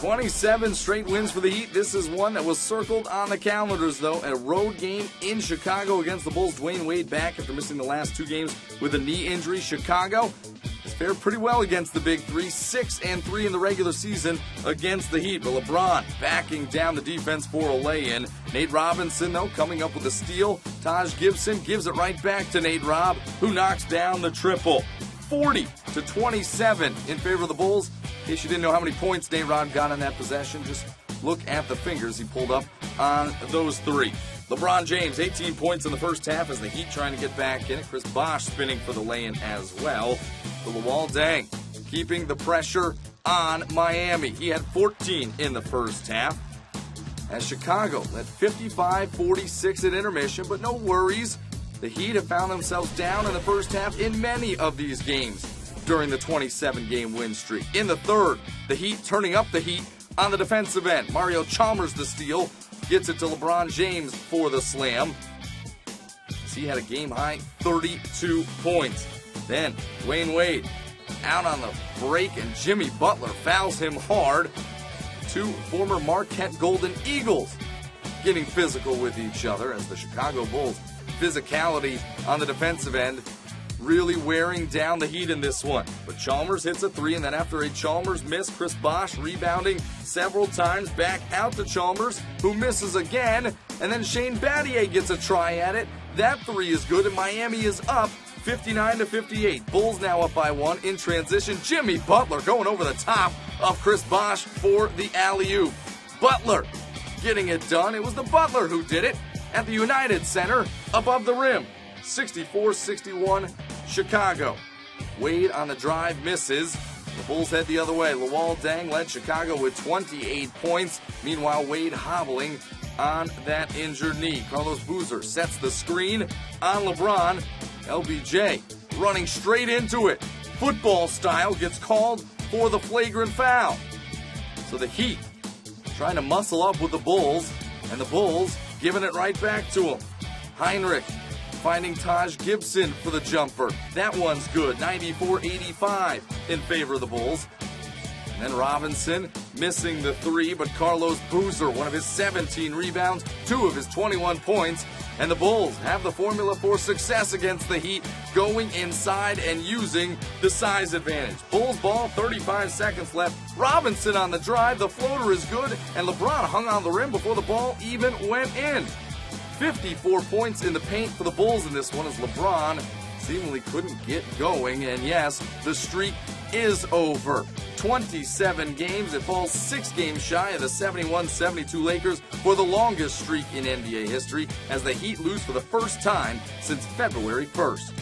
27 straight wins for the Heat. This is one that was circled on the calendars, though. A road game in Chicago against the Bulls. Dwayne Wade back after missing the last 2 games with a knee injury. Chicago has fared pretty well against the Big Three. 6-3 in the regular season against the Heat. But LeBron backing down the defense for a lay-in. Nate Robinson, though, coming up with a steal. Taj Gibson gives it right back to Nate Robb, who knocks down the triple. 40-27 in favor of the Bulls. In case you didn't know how many points Nate Robb got on that possession, just look at the fingers he pulled up on those 3. LeBron James, 18 points in the first half as the Heat trying to get back in it. Chris Bosh spinning for the lay-in as well. The Deng keeping the pressure on Miami. He had 14 in the first half. As Chicago led 55-46 at intermission, but no worries. The Heat have found themselves down in the first half in many of these games during the 27-game win streak. In the third, the Heat turning up the heat on the defensive end. Mario Chalmers the steal, gets it to LeBron James for the slam. He had a game-high 32 points. Then Dwayne Wade out on the break, and Jimmy Butler fouls him hard. 2 former Marquette Golden Eagles getting physical with each other as the Chicago Bulls physicality on the defensive end really wearing down the Heat in this one. But Chalmers hits a 3, and then after a Chalmers miss, Chris Bosh rebounding several times back out to Chalmers, who misses again, and then Shane Battier gets a try at it. That 3 is good, and Miami is up 59-58. Bulls now up by 1 in transition. Jimmy Butler going over the top of Chris Bosh for the alley-oop. Butler getting it done. It was the Butler who did it at the United Center above the rim. 64-61 Chicago. Wade on the drive misses. The Bulls head the other way. Deng led Chicago with 28 points. Meanwhile, Wade hobbling on that injured knee. Carlos Boozer sets the screen on LeBron. LBJ running straight into it. Football style, gets called for the flagrant foul. So the Heat trying to muscle up with the Bulls, and the Bulls giving it right back to him. Heinrich finding Taj Gibson for the jumper. That one's good. 94-85 in favor of the Bulls. And then Robinson missing the 3, but Carlos Boozer, one of his 17 rebounds, 2 of his 21 points. And the Bulls have the formula for success against the Heat, going inside and using the size advantage. Bulls ball, 35 seconds left. Robinson on the drive. The floater is good, and LeBron hung on the rim before the ball even went in. 54 points in the paint for the Bulls in this one as LeBron seemingly couldn't get going. And yes, the streak is over. 27 games. It falls 6 games shy of the 71-72 Lakers for the longest streak in NBA history as the Heat lose for the first time since February 1st.